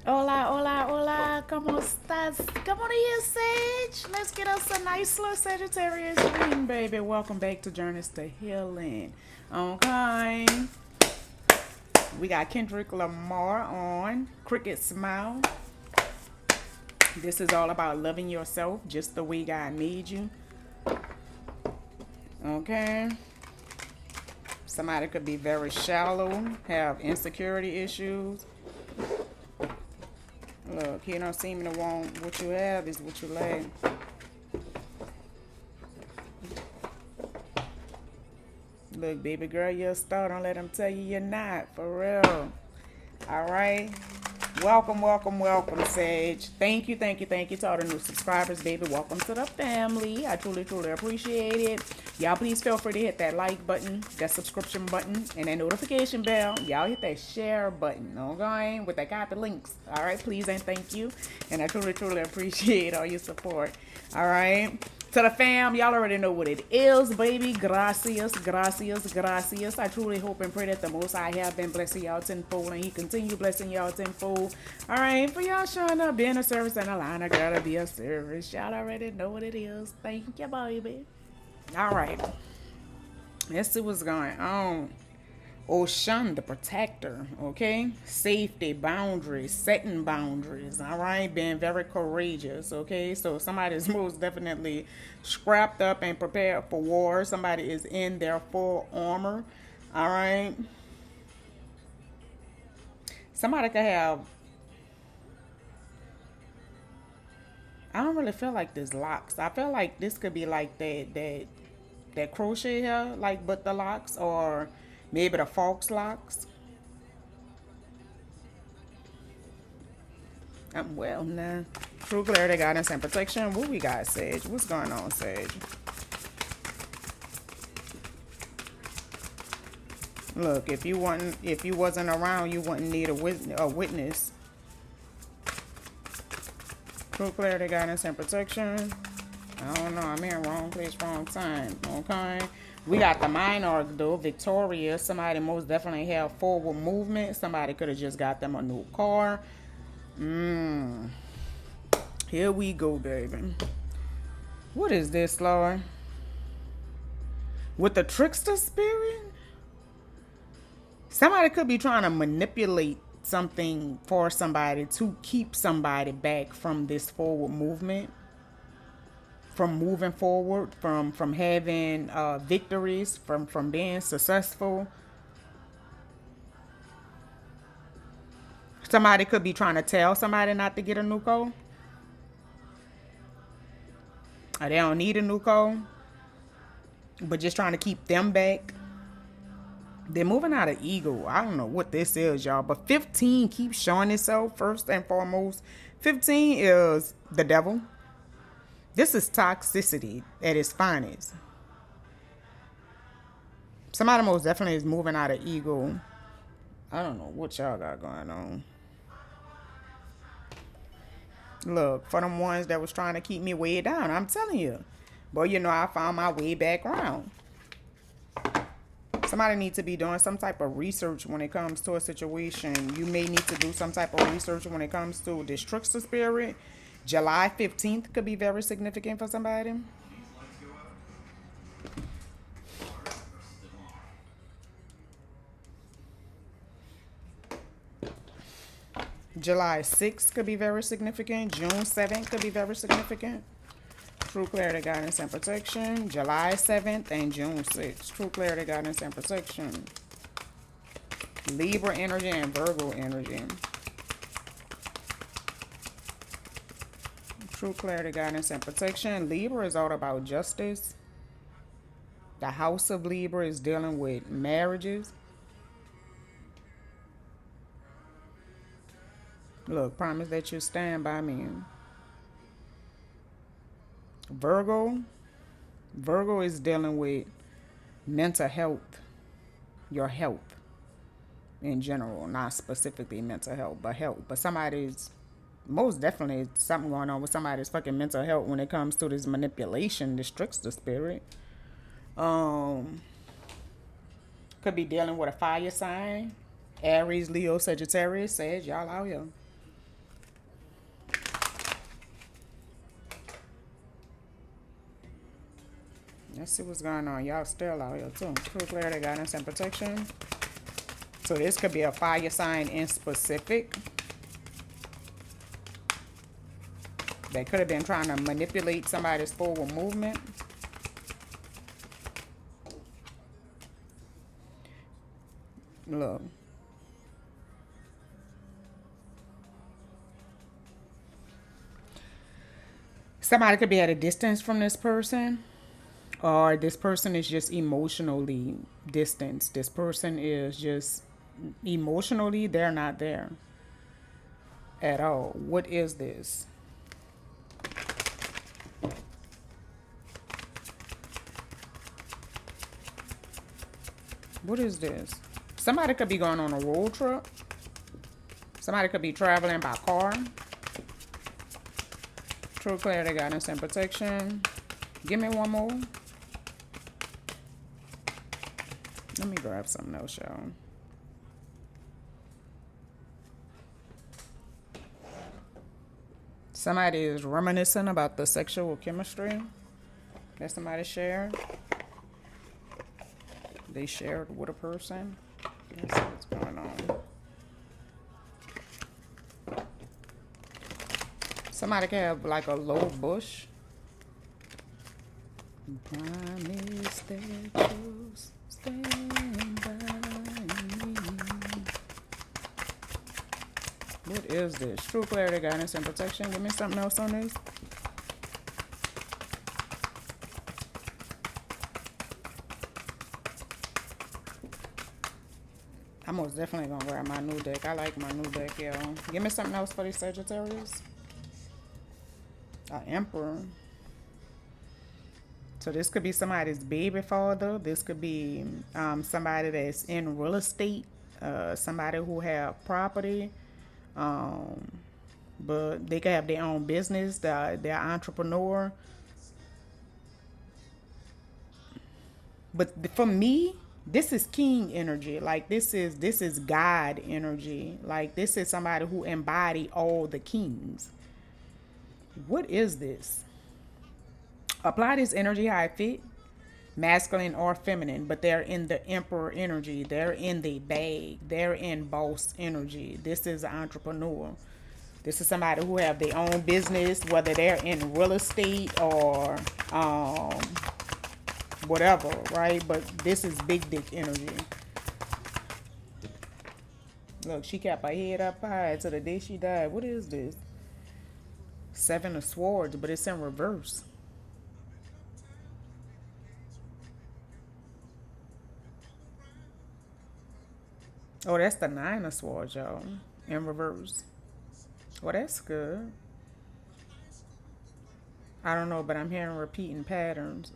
Hola, hola, hola. ¿Cómo estás? Come on here, Sage. Let's get us a nice little Sagittarius reading, baby. Welcome back to Journeys to Healing. Okay. We got Kendrick Lamar on. Cricket Smile. This is all about loving yourself just the way God made you. Okay. Somebody could be very shallow, have insecurity issues. Look, he don't seem to want what you have is what you lack. Look, baby girl, you're a star. Don't let them tell you you're not. For real. All right. Welcome, welcome, welcome, Sage. Thank you, thank you, thank you to all the new subscribers, baby. Welcome to the family. I truly, truly appreciate it. Y'all, please feel free to hit that like button, that subscription button, and that notification bell. Y'all hit that share button, okay? With that copy links. All right, please and thank you. And I truly, truly appreciate all your support. All right. To the fam, y'all already know what it is, baby. Gracias, gracias, gracias. I truly hope and pray that the Most High have been blessing y'all tenfold, and He continue blessing y'all tenfold. All right, for y'all showing up, being a service and a line, I gotta be a service. Y'all already know what it is. Thank you, baby. All right, let's see what's going on. Ocean, the protector, okay? Safety, boundaries, setting boundaries, all right? Being very courageous, okay? So somebody is most definitely scrapped up and prepared for war. Somebody is in their full armor, all right? Somebody could have, I don't really feel like this locks. I feel like this could be like that crochet hair, like but the locks, or maybe the fox locks. Well, nah. True clarity, guidance, and protection. What we got, Sage? What's going on, Sage? Look, if you wasn't around, you wouldn't need a witness. True clarity, guidance, and protection. I don't know. I'm in wrong place, wrong time. Okay. We got the mind arc though, victorious. Somebody most definitely have forward movement. Somebody could have just got them a new car. Here we go, baby. What is this, Lord? With the trickster spirit? Somebody could be trying to manipulate something for somebody to keep somebody back from this forward movement, from moving forward, from having victories, from being successful. Somebody could be trying to tell somebody not to get a new car, or they don't need a new car, but just trying to keep them back. They're moving out of ego. I don't know what this is, y'all, but 15 keeps showing itself first and foremost. 15 is the devil. This is toxicity at its finest. Somebody most definitely is moving out of ego. I don't know what y'all got going on. Look, for them ones that was trying to keep me way down, I'm telling you. But you know, I found my way back around. Somebody needs to be doing some type of research when it comes to a situation. You may need to do some type of research when it comes to this trickster spirit. July 15th could be very significant for somebody. July 6th could be very significant. June 7th could be very significant. True clarity, guidance, and protection. July 7th and June 6th. True clarity, guidance, and protection. Libra energy and Virgo energy. True clarity, guidance, and protection. Libra is all about justice. The house of Libra is dealing with marriages. Look, promise that you stand by me. Virgo. Virgo is dealing with mental health. Your health in general. Not specifically mental health, but health. But somebody's most definitely something going on with somebody's fucking mental health when it comes to this manipulation, this trickster spirit. Could be dealing with a fire sign. Aries, Leo, Sagittarius, Sag, y'all out here. Let's see what's going on. Y'all still out here too. True clarity, guidance, and protection. So this could be a fire sign in specific. They could have been trying to manipulate somebody's forward movement. Look. Somebody could be at a distance from this person, or this person is just emotionally distanced. This person is just emotionally, they're not there at all. What is this? What is this? Somebody could be going on a road trip. Somebody could be traveling by car. True clarity, guidance, and protection. Give me one more. Let me grab something else, y'all. Somebody is reminiscing about the sexual chemistry that somebody shared. They shared with a person. Let's see what's going on. Somebody can have like a low bush. Promise that you'll stand by me. What is this? True clarity, guidance, and protection. Give me something else on this. I'm most definitely gonna grab my new deck. I like my new deck, y'all. Give me something else for these Sagittarius. Emperor. So this could be somebody's baby father. This could be somebody that's in real estate. Somebody who have property. But they could have their own business. They're entrepreneur. But for me, this is king energy. Like this is God energy. Like this is somebody who embody all the kings. What is this? Apply this energy how it fit, masculine or feminine, but they're in the emperor energy. They're in the bag. They're in boss energy. This is an entrepreneur. This is somebody who have their own business, whether they're in real estate or whatever, right? But this is big dick energy. Look, she kept her head up high to the day she died. What is this? Seven of Swords, but it's in reverse. Oh, that's the Nine of Swords, y'all. In reverse. Well, that's good. I don't know, but I'm hearing repeating patterns.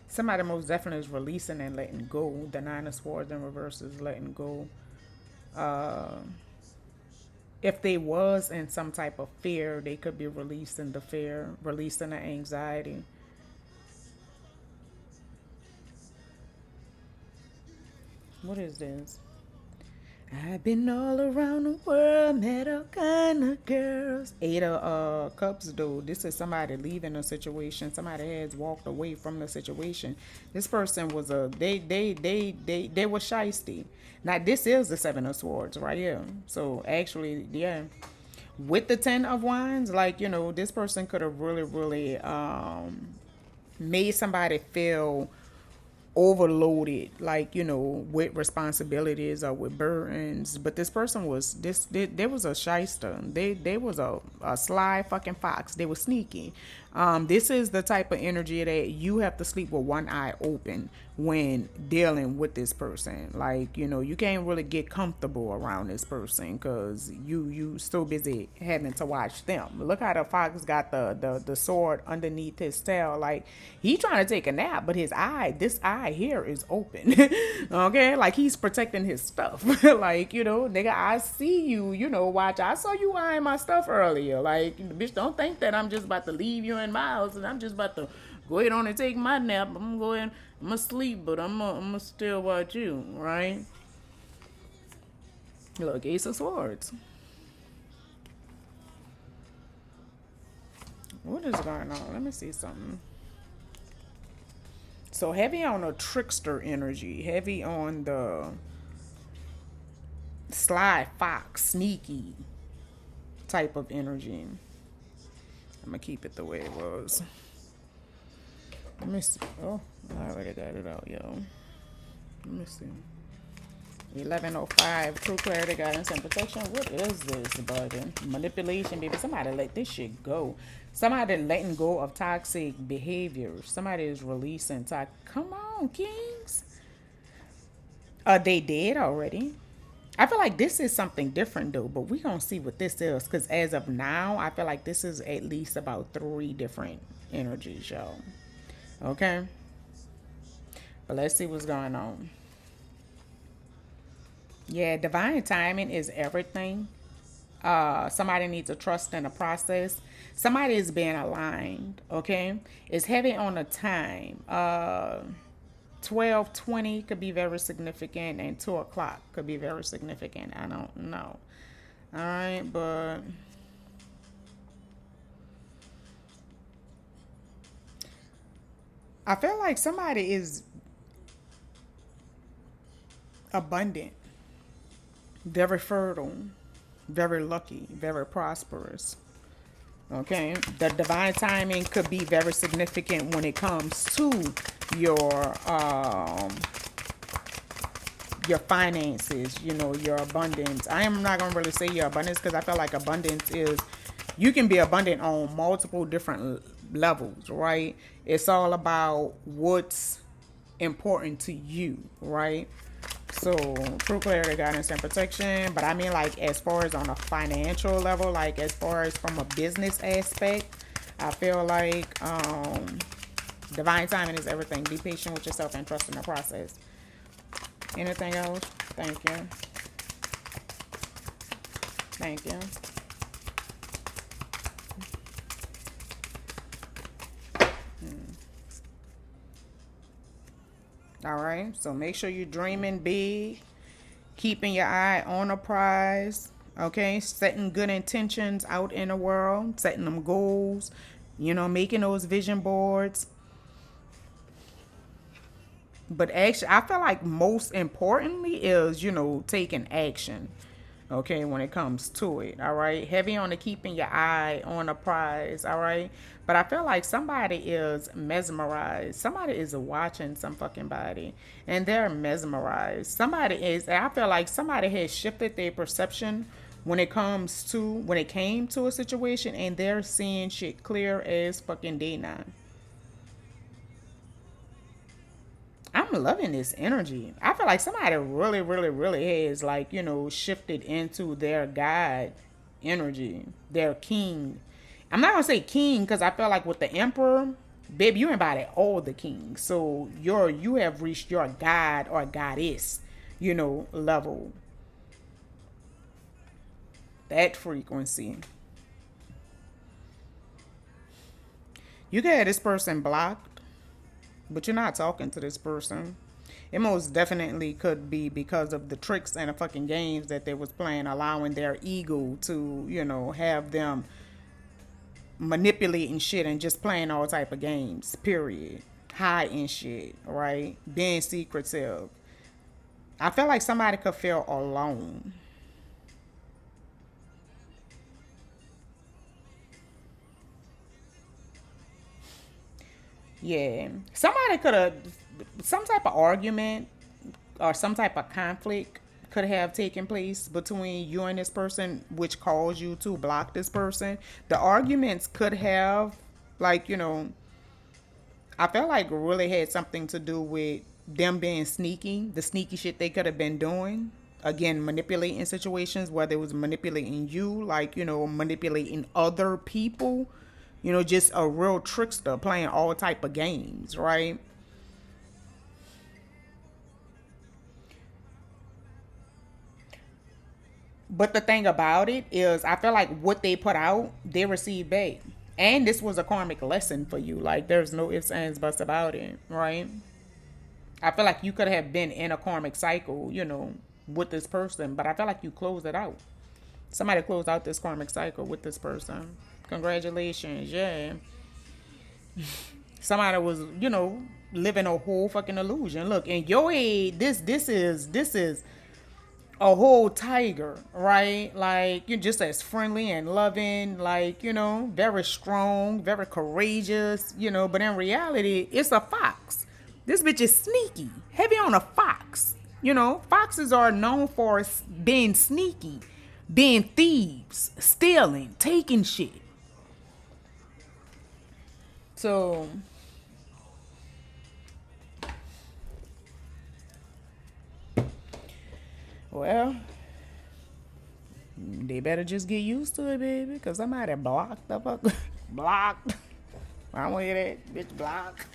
Somebody most definitely is releasing and letting go. The Nine of Swords in reverse is letting go. If they was in some type of fear, they could be releasing the fear, releasing the anxiety. What is this? I've been all around the world, met all kind of girls. Eight of Cups, dude. This is somebody leaving a situation. Somebody has walked away from the situation. This person was they were shiesty. Now this is the Seven of Swords right here. So actually, yeah. With the Ten of Wands, like, you know, this person could have really made somebody feel overloaded, like, you know, with responsibilities or with burdens. But this person was there was a shyster. They was a sly fucking fox. They were sneaky. This is the type of energy that you have to sleep with one eye open when dealing with this person. Like, you know, you can't really get comfortable around this person because you so busy having to watch them. Look how the fox got the sword underneath his tail. Like, he trying to take a nap, but this eye here is open. Okay, like he's protecting his stuff. Like, you know, nigga, I see you, you know, watch, I saw you eyeing my stuff earlier. Like, bitch, don't think that I'm just about to leave you in my house and I'm just about to go ahead on and take my nap. I'm going, I'm gonna sleep, but I'm gonna still watch you, right? Look, Ace of Swords. What is going on? Let me see something. So heavy on the trickster energy, heavy on the sly fox, sneaky type of energy. I'm gonna keep it the way it was. Let me see. Oh, I already got it out, yo. Let me see. 1105, true clarity, guidance, and protection. What is this, buddy? Manipulation, baby. Somebody let this shit go. Somebody letting go of toxic behavior. Somebody is releasing toxic. Come on, kings. They did already. I feel like this is something different though, but we gonna see what this is. Because as of now, I feel like this is at least about 3 different energies, y'all. Okay? But let's see what's going on. Yeah, divine timing is everything. Somebody needs to trust in the process. Somebody is being aligned, okay? It's heavy on the time. 12:20 could be very significant, and 2 o'clock could be very significant. I don't know. All right, but I feel like somebody is abundant, very fertile, very lucky, very prosperous. Okay, the divine timing could be very significant when it comes to your finances, you know, your abundance. I am not gonna really say your abundance because I feel like abundance is, you can be abundant on multiple different levels, right? It's all about what's important to you, right? So true clarity, guidance, and protection. But I mean, like, as far as on a financial level, like as far as from a business aspect, I feel like divine timing is everything. Be patient with yourself and trust in the process. Anything else? Thank you. Thank you. All right, so make sure you're dreaming big, keeping your eye on a prize, okay? Setting good intentions out in the world, setting them goals, you know, making those vision boards. But actually, I feel like most importantly is, you know, taking action, okay, when it comes to it, all right? Heavy on the keeping your eye on a prize, all right? But I feel like somebody is mesmerized. Somebody is watching some fucking body and they're mesmerized. Somebody is, I feel like somebody has shifted their perception when it came to a situation, and they're seeing shit clear as fucking day now. I'm loving this energy. I feel like somebody really, really, really has, like, you know, shifted into their God energy, their king. I'm not gonna say king because I feel like with the emperor, baby, you embody all the kings. So you have reached your God or goddess, you know, level. That frequency. You can have this person blocked, but you're not talking to this person. It most definitely could be because of the tricks and the fucking games that they was playing, allowing their ego to, you know, have them manipulating shit and just playing all type of games, period. Hiding shit, right? Being secretive. I feel like somebody could feel alone. Yeah. Somebody could have, some type of argument or some type of conflict could have taken place between you and this person, which caused you to block this person. The arguments could have, like, you know, I felt like really had something to do with them being sneaky, the sneaky shit they could have been doing. Again, manipulating situations, whether it was manipulating you, like, you know, manipulating other people, you know, just a real trickster playing all type of games, right? But the thing about it is, I feel like what they put out, they received back. And this was a karmic lesson for you. Like, there's no ifs, ands, buts about it, right? I feel like you could have been in a karmic cycle, you know, with this person, but I feel like you closed it out. Somebody closed out this karmic cycle with this person. Congratulations, yeah. Somebody was, you know, living a whole fucking illusion. Look, in your head, this is a whole tiger, right? Like, you're just as friendly and loving, like, very strong, very courageous, but in reality, it's a fox. This bitch is sneaky, heavy on a fox. Foxes are known for being sneaky, being thieves, stealing, taking shit. So, well, they better just get used to it, baby, because somebody blocked the fuck. Blocked. I don't want to hear that. Bitch, blocked.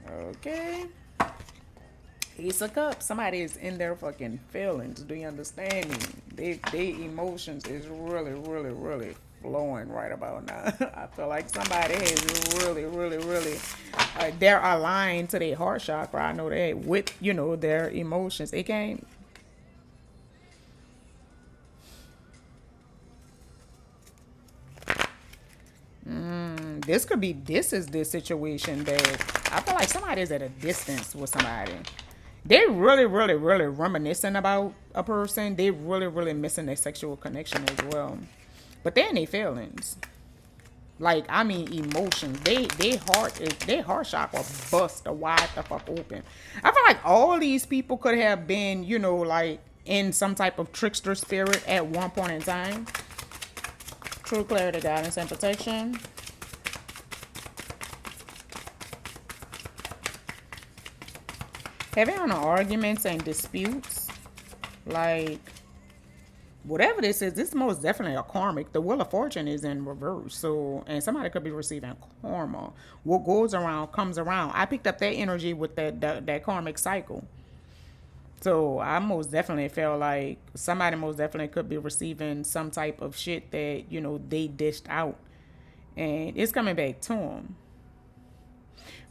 Okay. Ace of Cups. Somebody is in their fucking feelings. Do you understand me? They emotions is really, really, really flowing right about now. I feel like somebody is really, really, really, they're aligned to their heart chakra. I know that with, their emotions. It can't. This is this situation that I feel like somebody's at a distance with somebody. They really, really, really reminiscing about a person. They really, really missing their sexual connection as well. But they're in their feelings. Like, I mean, emotions. Their heart chakra bust wide the fuck open. I feel like all these people could have been, like in some type of trickster spirit at one point in time. True clarity, guidance, and protection. Heavy on arguments and disputes. Like, whatever this is, this is most definitely a karmic. The Wheel of Fortune is in reverse. So, and somebody could be receiving karma. What goes around comes around. I picked up that energy with that karmic cycle. So I most definitely feel like somebody most definitely could be receiving some type of shit that, they dished out. And it's coming back to them.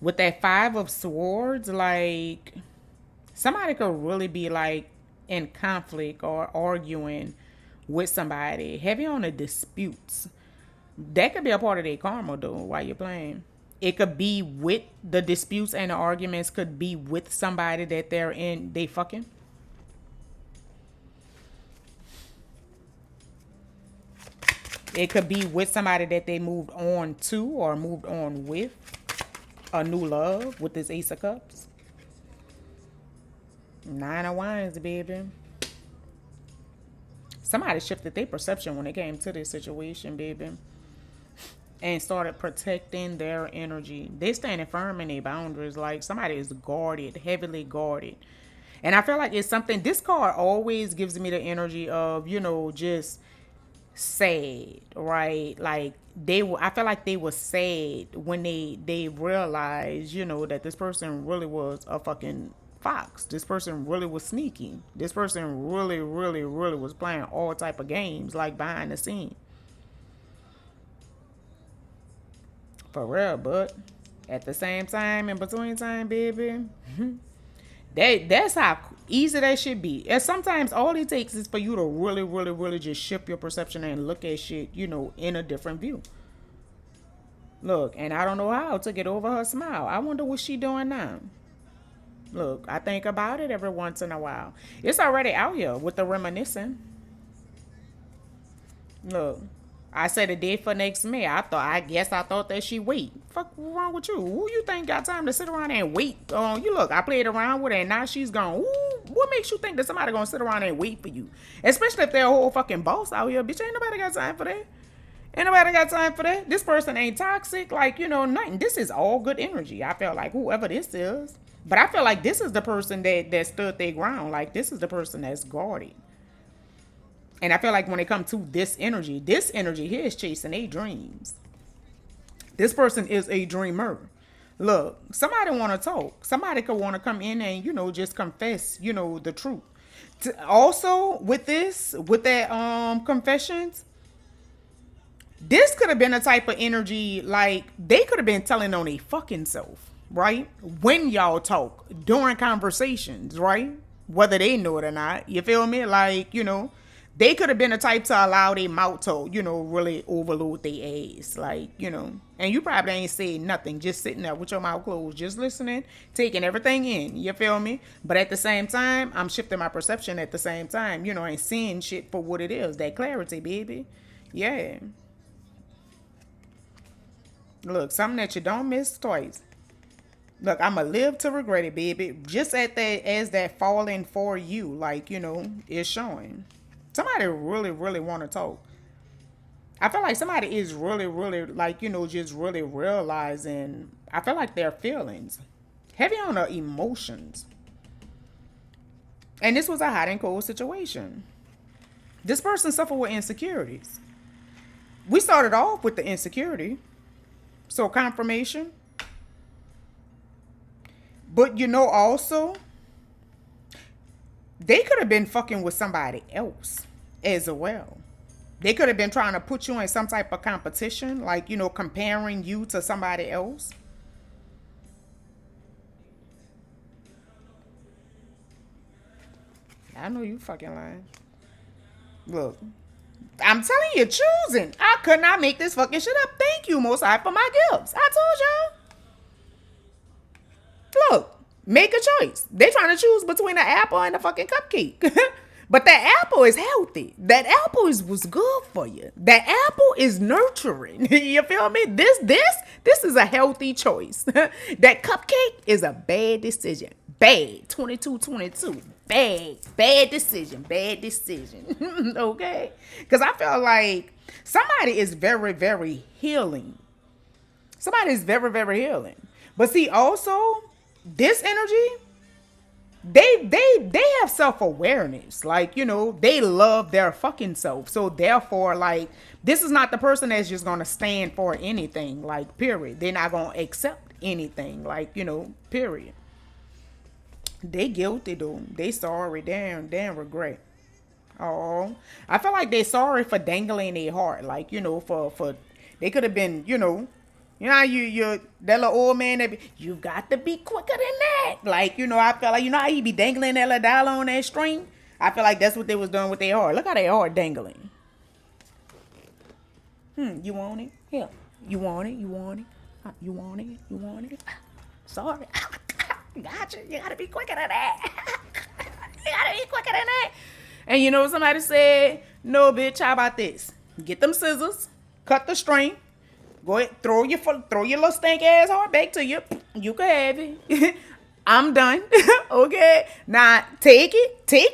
With that Five of Swords, like, somebody could really be like in conflict or arguing with somebody. Heavy on the disputes. That could be a part of their karma though while you're playing. It could be with the disputes and the arguments could be with somebody that they fucking. It could be with somebody that they moved on to or moved on with. A new love with this Ace of Cups. Nine of Wands, baby. Somebody shifted their perception when it came to this situation, baby. And started protecting their energy. They standing firm in their boundaries. Like, somebody is guarded, heavily guarded. And I feel like it's something, this card always gives me the energy of, just sad, right? Like, I feel like they were sad when they realized, that this person really was a fucking fox. This person really was sneaky. This person really, really, really was playing all type of games, like behind the scene. For real, but at the same time, in between time, baby, that's how easy that should be. And sometimes all it takes is for you to really, really, really just shift your perception and look at shit, in a different view. Look, and I don't know how to get over her smile. I wonder what she doing now. Look, I think about it every once in a while. It's already out here with the reminiscing. Look. I said a date for next May. I guess I thought that she wait. Fuck wrong with you? Who you think got time to sit around and wait? You look, I played around with her and now she's gone. Ooh, what makes you think that somebody gonna sit around and wait for you? Especially if they're a whole fucking boss out here. Bitch, ain't nobody got time for that. Ain't nobody got time for that. This person ain't toxic. Like, nothing. This is all good energy. I feel like whoever this is. But I feel like this is the person that stood their ground. Like, this is the person that's guarded. And I feel like when it comes to this energy here is chasing their dreams. This person is a dreamer. Look, somebody want to talk. Somebody could want to come in and, just confess, the truth. Also, with that confessions, this could have been a type of energy, like, they could have been telling on a fucking self, right? When y'all talk, during conversations, right? Whether they know it or not. You feel me? Like, They could have been the type to allow their mouth to, really overload their ass. Like, and you probably ain't saying nothing, just sitting there with your mouth closed, just listening, taking everything in. You feel me? But at the same time, I'm shifting my perception at the same time, and seeing shit for what it is. That clarity, baby. Yeah. Look, something that you don't miss twice. Look, I'ma live to regret it, baby. Just at that as that falling for you, like, is showing. Somebody really, really want to talk. I feel like somebody is really, really, like, just really realizing, I feel like their feelings. Heavy on the emotions. And this was a hot and cold situation. This person suffered with insecurities. We started off with the insecurity. So confirmation. But also, they could have been fucking with somebody else as well. They could have been trying to put you in some type of competition, like, comparing you to somebody else. I know you fucking lying. Look, I'm telling you, choosing. I could not make this fucking shit up. Thank you, Most High, for my gifts. I told y'all. Look, make a choice. They trying to choose between the apple and the fucking cupcake. But that apple is healthy. That apple was good for you. That apple is nurturing. You feel me? This is a healthy choice. That cupcake is a bad decision. Bad. 2222. Bad decision. Bad decision. Okay? Because I feel like somebody is very, very healing. Somebody is very, very healing. But see, also, this energy, they have self-awareness. Like, they love their fucking self. So therefore, like, this is not the person that's just gonna stand for anything, like, period. They're not gonna accept anything, like, period. They guilty though. They sorry. Damn regret. Oh, I feel like they sorry for dangling their heart. Like, for they could have been, how you that little old man that you got to be quicker than that. Like, I feel like, how he be dangling that little dollar on that string. I feel like that's what they was doing with their heart. Look how their heart dangling. You want it? Yeah. You want it? You want it? You want it? You want it? Sorry. Gotcha. You gotta be quicker than that. You gotta be quicker than that. And you know what somebody said? No, bitch, how about this? Get them scissors, cut the string, go ahead, throw your little stank ass heart back to you. You can have it. I'm done. Okay? Now take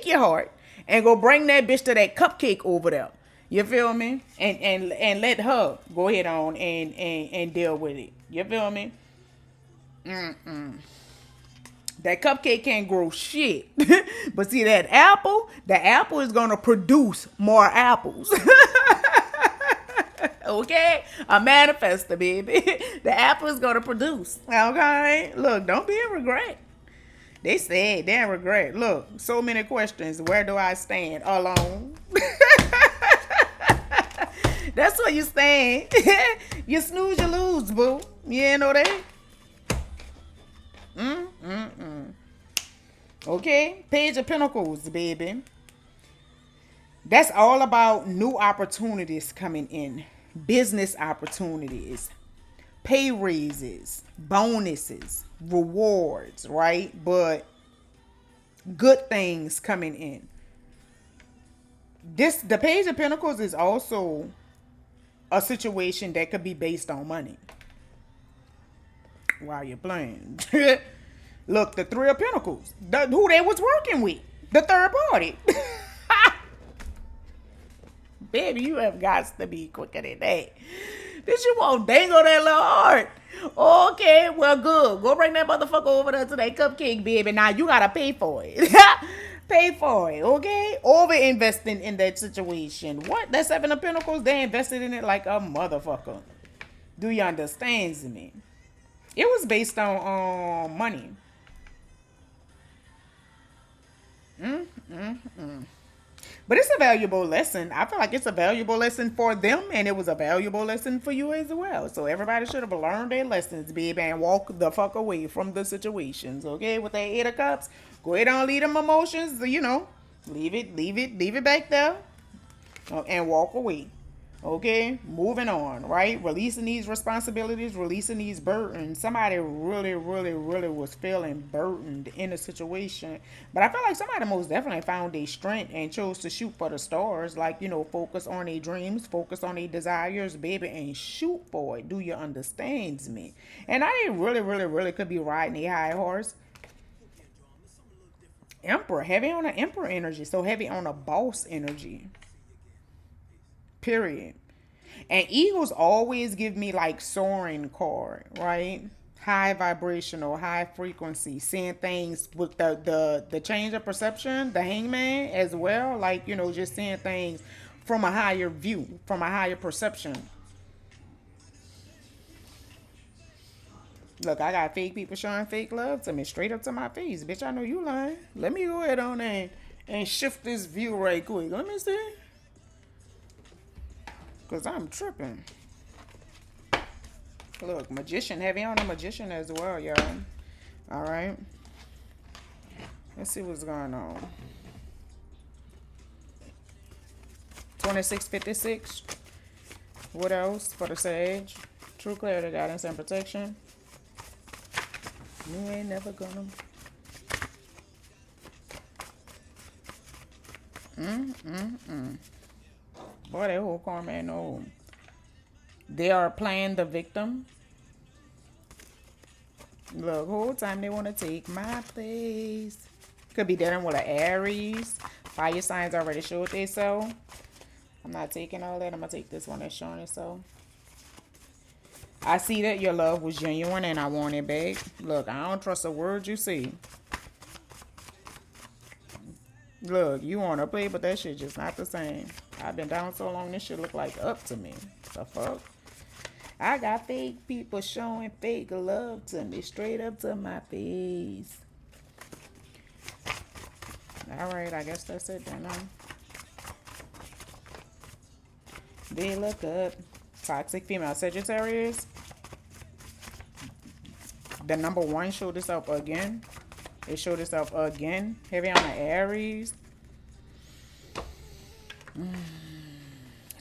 your heart, and go bring that bitch to that cupcake over there. You feel me? And let her go ahead on and deal with it. You feel me? That cupcake can't grow shit. But see, the apple is gonna produce more apples. Okay? A manifester, baby. The apple is gonna produce. Okay? Look, don't be in regret. They said they're in regret. Look, so many questions. Where do I stand? Alone. That's where you stand. You snooze, you lose, boo. You know that? Okay, Page of Pentacles, baby. That's all about new opportunities coming in, business opportunities, pay raises, bonuses, rewards, right? But good things coming in. The Page of Pentacles is also a situation that could be based on money while you're playing. Look, the Three of Pentacles, who they was working with, the third party. Baby, you have got to be quicker than that. Bitch, you won't dangle that little heart. Okay, well, good. Go bring that motherfucker over there to that cupcake, baby. Now you gotta pay for it. Pay for it, okay? Over investing in that situation. What? That Seven of Pentacles, they invested in it like a motherfucker. Do you understand me? It was based on money. But it's a valuable lesson. I feel like it's a valuable lesson for them, and it was a valuable lesson for you as well. So everybody should have learned their lessons, baby, and walk the fuck away from the situations, okay? With that Eight of Cups, go ahead and leave them emotions, Leave it back there. and walk away. Okay, moving on, right? Releasing these responsibilities, releasing these burdens. Somebody really, really, really was feeling burdened in a situation. But I feel like somebody most definitely found their strength and chose to shoot for the stars. Like, focus on their dreams, focus on their desires, baby, and shoot for it. Do you understand me? And I didn't really, really, really could be riding a high horse. Emperor, heavy on the emperor energy. So heavy on the boss energy. Period. And eagles always give me like soaring card, right? High vibrational, high frequency, seeing things with the change of perception, the hangman as well, like just seeing things from a higher view, from a higher perception. Look, I got fake people showing fake love to me straight up to my face. Bitch, I know you lying. Let me go ahead on and shift this view right quick. Let me see. Cause I'm tripping. Look, magician, heavy on the magician as well, y'all. All right. Let's see what's going on. 2656. What else for the sage? True clarity, guidance, and protection. You ain't never gonna. Boy, that whole karma ain't no. They are playing the victim. Look, whole time they want to take my place. Could be dealing with an Aries. Fire signs already showed they so. I'm not taking all that. I'm going to take this one that's showing it so. I see that your love was genuine and I want it back. Look, I don't trust a word you see. Look, you want to play, but that shit just not the same. I've been down so long, this shit look like up to me. The fuck? I got fake people showing fake love to me, straight up to my face. Alright, I guess that's it then, huh? They look up. Toxic female Sagittarius. The number one showed itself again. It showed itself again. Heavy on the Aries.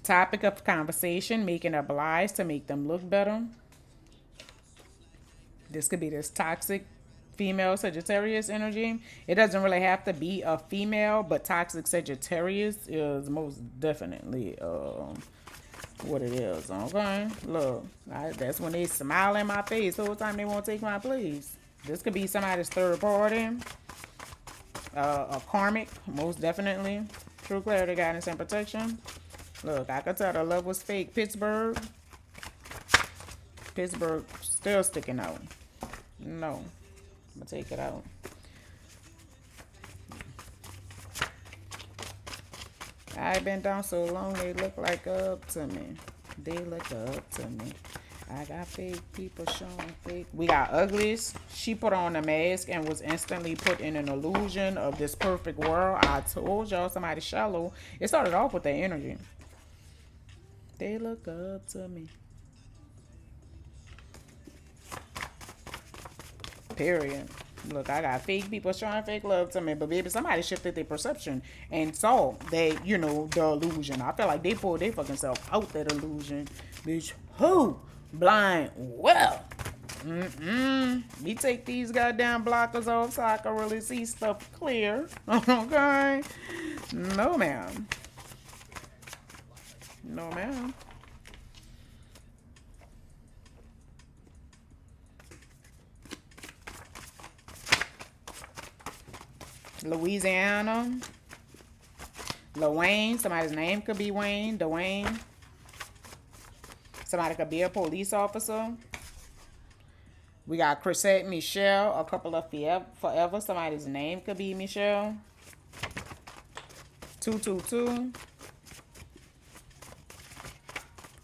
Topic of conversation, making up lies to make them look better. This could be this toxic female Sagittarius energy. It doesn't really have to be a female, but toxic Sagittarius is most definitely what it is. Okay, look, that's when they smile in my face the whole time they won't take my place. This could be somebody's third party, a karmic, most definitely. True clarity, guidance, and protection. Look, I could tell the love was fake. Pittsburgh still sticking out. No, I'm gonna take it out. I've been down so long, they look like up to me. They look up to me. I got fake people showing fake. We got uglies. She put on a mask and was instantly put in an illusion of this perfect world. I told y'all somebody shallow. It started off with that energy. They look up to me. Period. Look, I got fake people showing fake love to me, but baby, somebody shifted their perception and saw that, the illusion. I feel like they pulled their fucking self out that illusion. Bitch, who? Blind. Well. Me take these goddamn blockers off so I can really see stuff clear. Okay? No, ma'am. No, ma'am. Louisiana. Lil Wayne. Somebody's name could be Wayne. Dwayne. Somebody could be a police officer. We got Chrisette Michelle. A couple of forever. Somebody's name could be Michelle. 222.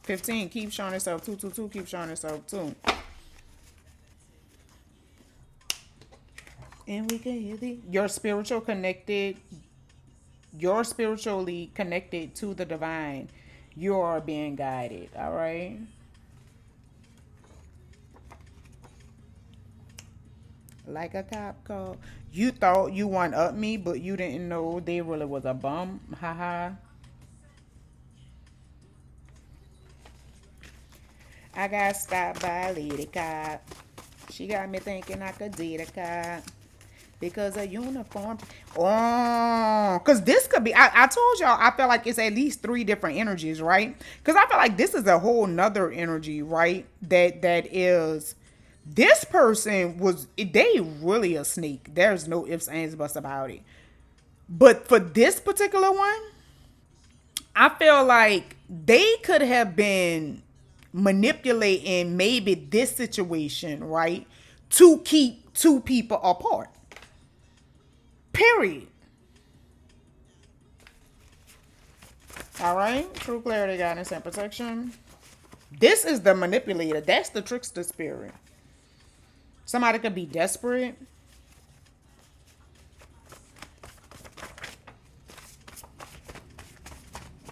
15 keep showing itself. 222 keep showing itself too. And we can hear you're spiritually connected to the divine. You are being guided. All right. Like a cop call. You thought you one up me, but you didn't know they really was a bum. Haha. I got stopped by a lady cop. She got me thinking I could date a cop. Because a uniform. Oh, because this could be. I told y'all, I feel like it's at least three different energies, right? Because I feel like this is a whole nother energy, right? That is. This person was. They really a snake. There's no ifs, ands, buts about it. But for this particular one, I feel like they could have been manipulating maybe this situation, right? To keep two people apart. Period. All right. True clarity, guidance, and protection. This is the manipulator. That's the trickster spirit. Somebody could be desperate.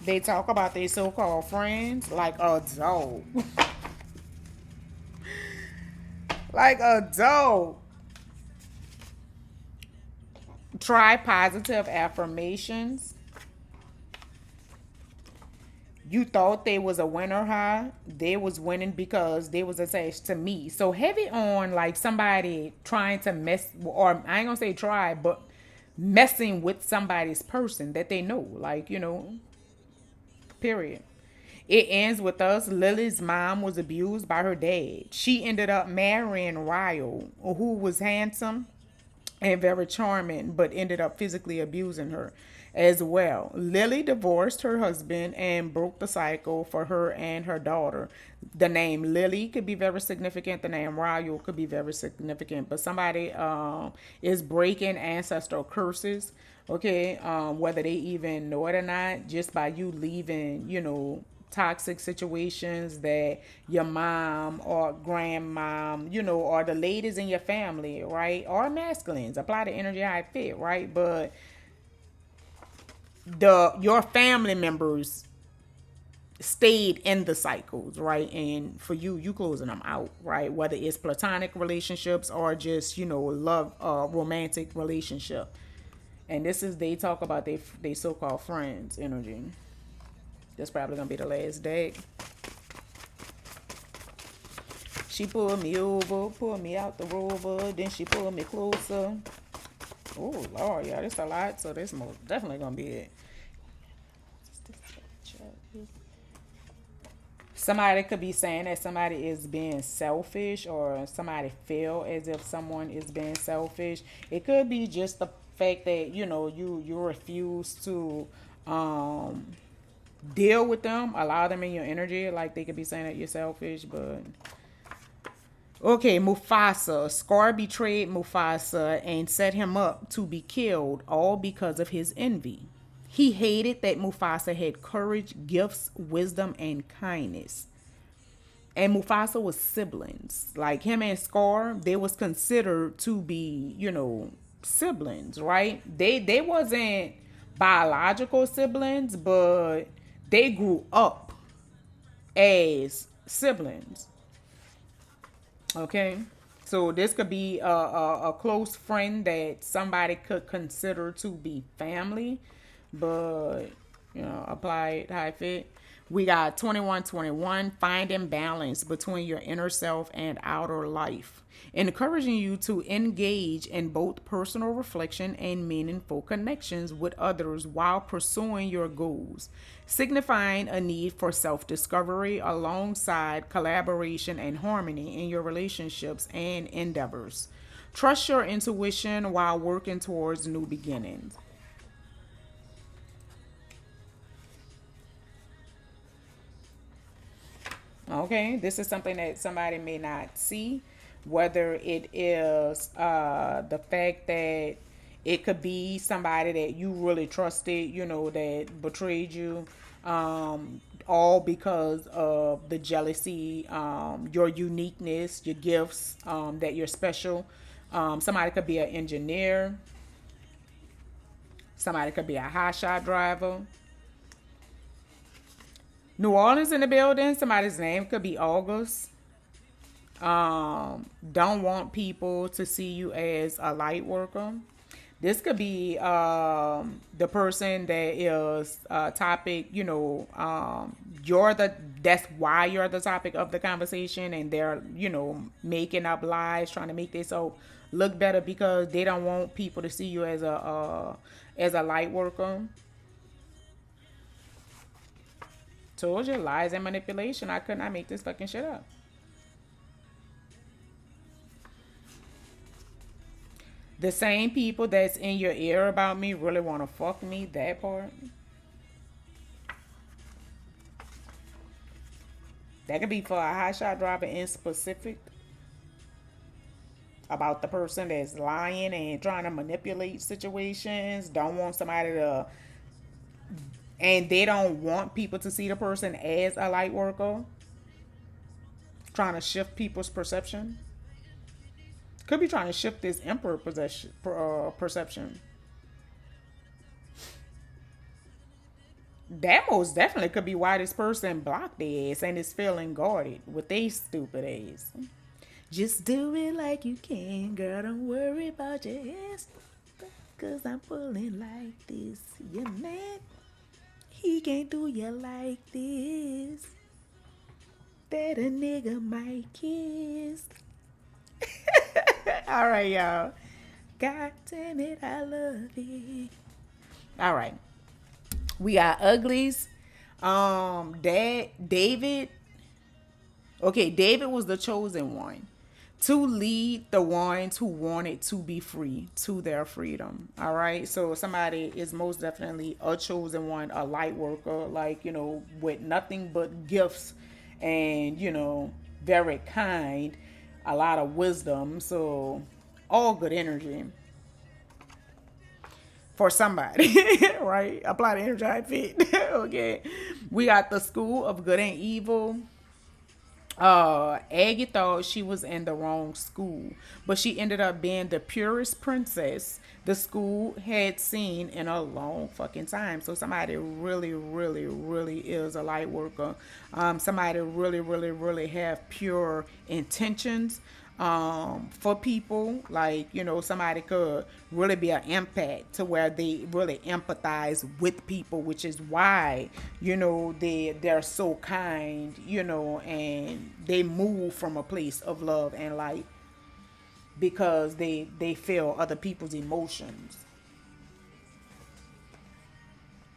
They talk about their so-called friends like a dog. Like a dog. Try positive affirmations. You thought they was a winner, huh? They was winning because they was attached to me. So heavy on like somebody trying to mess, or I ain't gonna say try, but messing with somebody's person that they know. Like, period. It ends with us. Lily's mom was abused by her dad. She ended up marrying Ryle, who was handsome and very charming, but ended up physically abusing her as well. Lily divorced her husband and broke the cycle for her and her daughter. The name Lily could be very significant. The name Ryle could be very significant. But somebody is breaking ancestral curses, okay? Whether they even know it or not, just by you leaving, toxic situations that your mom or grandmom, or the ladies in your family, right? Or masculines. Apply the energy how it fit, right? But your family members stayed in the cycles, right? And for you closing them out, right? Whether it's platonic relationships or just, love, romantic relationship. And this is, they talk about they so-called friends energy. That's probably gonna be the last day. She pulled me over, pulled me out the rover, then she pulled me closer. Oh Lord, yeah, this a lot, so this most definitely gonna be it. Somebody could be saying that somebody is being selfish, or somebody feel as if someone is being selfish. It could be just the fact that you refuse to deal with them, allow them in your energy. Like they could be saying that you're selfish, but okay. Mufasa. Scar betrayed Mufasa and set him up to be killed, all because of his envy. He hated that Mufasa had courage, gifts, wisdom, and kindness. And Mufasa was siblings. Like him and Scar, they was considered to be, siblings, right? They wasn't biological siblings, but they grew up as siblings. Okay. So this could be a close friend that somebody could consider to be family, but apply it how it fit. We got 2121, finding balance between your inner self and outer life, encouraging you to engage in both personal reflection and meaningful connections with others while pursuing your goals, signifying a need for self-discovery alongside collaboration and harmony in your relationships and endeavors. Trust your intuition while working towards new beginnings. Okay, this is something that somebody may not see, whether it is the fact that it could be somebody that you really trusted, that betrayed you, all because of the jealousy, your uniqueness, your gifts, that you're special. Somebody could be an engineer, somebody could be a high shot driver. New Orleans in the building. Somebody's name could be August. Don't want people to see you as a light worker. This could be the person that is topic, you're the that's why you're the topic of the conversation, and they're, making up lies, trying to make themselves look better because they don't want people to see you as a light worker. Told you, lies and manipulation. I could not make this fucking shit up. The same people that's in your ear about me really want to fuck me. That part. That could be for a high shot driver in specific about the person that's lying and trying to manipulate situations. Don't want somebody to, and they don't want people to see the person as a light worker. Trying to shift people's perception. Could be trying to shift this emperor perception. That most definitely could be why this person blocked their ass and is feeling guarded with they stupid ass. Just do it like you can, girl. Don't worry about your ass. Cause I'm pulling like this. Yeah, man. He can't do you like this. That a nigga might kiss. All right, y'all. God damn it, I love it. All right. We got uglies. Dad, David. Okay, David was the chosen one to lead the ones who wanted to be free to their freedom. All right. So somebody is most definitely a chosen one, a light worker, like, with nothing but gifts and, very kind, a lot of wisdom. So all good energy for somebody, right? Apply the energy I fit. Okay. We got the school of good and evil. Aggie thought she was in the wrong school, but she ended up being the purest princess the school had seen in a long fucking time. So somebody really, really, really is a light worker. Somebody really, really, really have pure intentions for people. Like, somebody could really be an empath to where they really empathize with people, which is why, they're so kind, and they move from a place of love and light because they feel other people's emotions.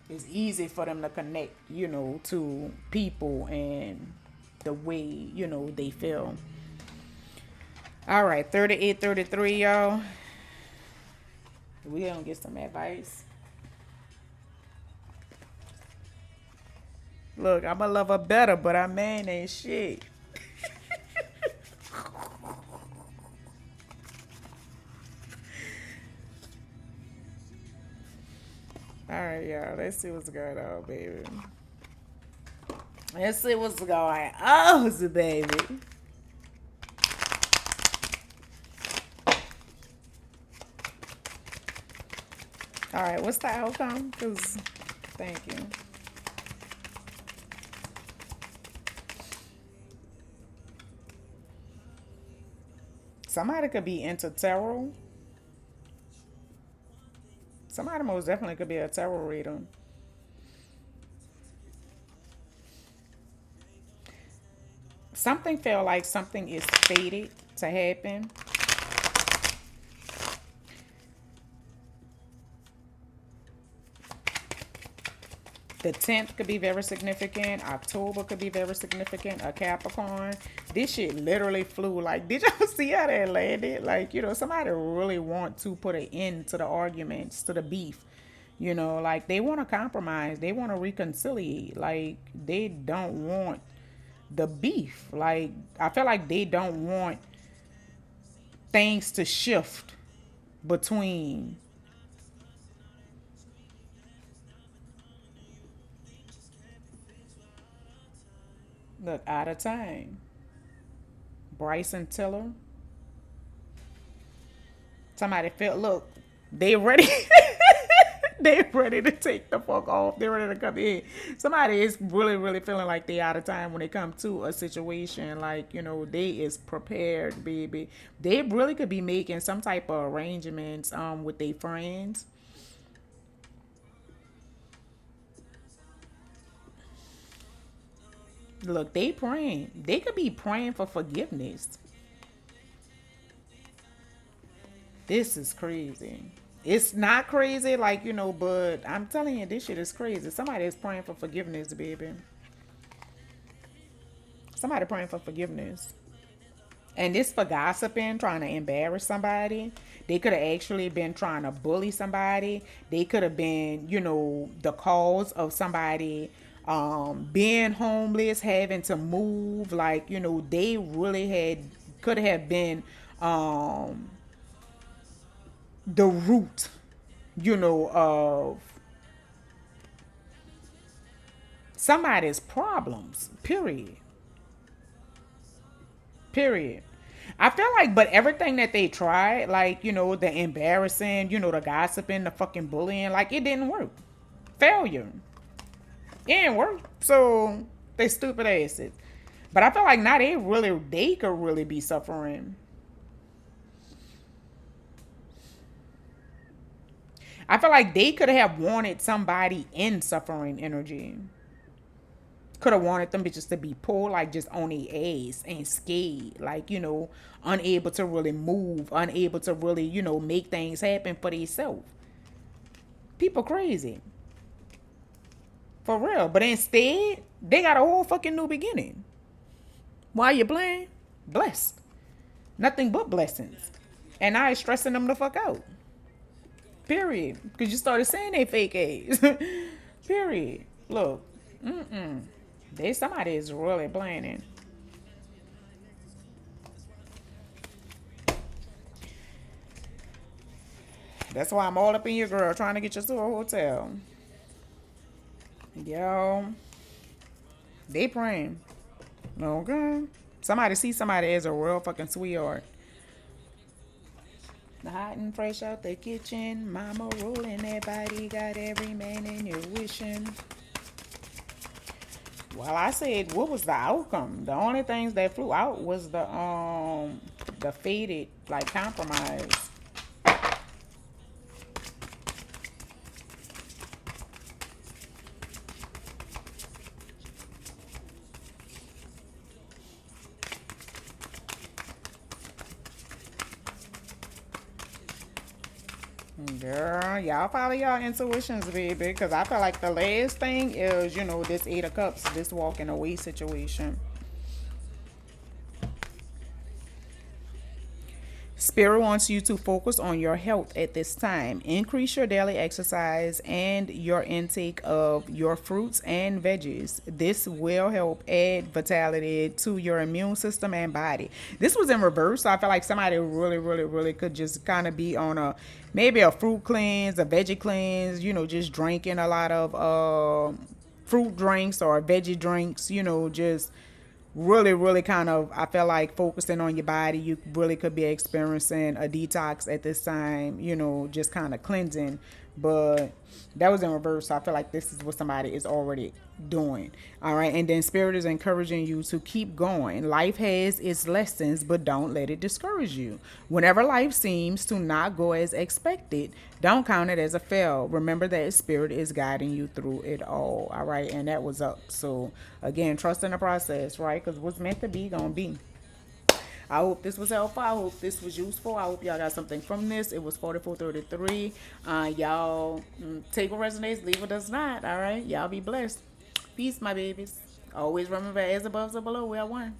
It's easy for them to connect, to people and the way, they feel. All right, 3833, y'all. We gonna get some advice. Look, I'ma love her better, but our man ain't shit. All right, y'all. Let's see what's going on, baby. Let's see what's going on, baby. All right, what's the outcome? Cause, thank you. Somebody could be into tarot. Somebody most definitely could be a tarot reader. Something felt like something is fated to happen. The 10th could be very significant. October could be very significant. A Capricorn. This shit literally flew. Like, did y'all see how that landed? Like, somebody really want to put an end to the arguments, to the beef. Like, they want to compromise. They want to reconciliate. Like, they don't want the beef. Like, I feel like they don't want things to shift between. Look, out of time. Bryson Tiller. Somebody felt, look, they ready. They ready to take the fuck off. They ready to come in. Somebody is really, really feeling like they out of time when they come to a situation. Like, they is prepared, baby. They really could be making some type of arrangements with their friends. Look, they praying. They could be praying for forgiveness. This is crazy. It's not crazy, like, but I'm telling you, this shit is crazy. Somebody is praying for forgiveness, baby. Somebody praying for forgiveness. And this for gossiping, trying to embarrass somebody. They could have actually been trying to bully somebody. They could have been, the cause of somebody being homeless, having to move. Like, they really could have been the root, of somebody's problems. Period. Period. I feel like, but everything that they tried, like, the embarrassing, the gossiping, the fucking bullying, like, it didn't work. Failure. It didn't work. So, they stupid asses. But I feel like now they could really be suffering. I feel like they could have wanted somebody in suffering energy. Could have wanted them bitches to be poor, like just on their ass and scared, like, unable to really move, unable to really, make things happen for themselves. People crazy. For real. But instead, they got a whole fucking new beginning. Why you playing? Blessed. Nothing but blessings. And I is stressing them the fuck out. Period. Because you started saying they fake ass. Period. Look. Somebody is really planning. That's why I'm all up in your girl trying to get you to a hotel. Yo. They praying. Okay. Somebody see somebody as a real fucking sweetheart. Hot and fresh out the kitchen. Mama rolling that body. Got every man in your wishing. Well, I said, what was the outcome? The only things that flew out was the faded, like, compromise. Girl, y'all follow y'all intuitions, baby. Because I feel like the last thing is, this Eight of Cups, this walking away situation. Spirit wants you to focus on your health at this time. Increase your daily exercise and your intake of your fruits and veggies. This will help add vitality to your immune system and body. This was in reverse, so I feel like somebody really, really, really could just kind of be on maybe a fruit cleanse, a veggie cleanse, just drinking a lot of fruit drinks or veggie drinks, just really, really kind of, I feel like focusing on your body. You really could be experiencing a detox at this time, just kind of cleansing. But that was in reverse. So I feel like this is what somebody is already doing. All right. And then Spirit is encouraging you to keep going. Life has its lessons, but don't let it discourage you. Whenever life seems to not go as expected, don't count it as a fail. Remember that Spirit is guiding you through it all. All right. And that was up. So again, trust in the process, right? Because what's meant to be gonna be. I hope this was helpful. I hope this was useful. I hope y'all got something from this. It was 4433. Y'all take what resonates, leave what does not. All right. Y'all be blessed. Peace, my babies. Always remember, as above, so below. We are one.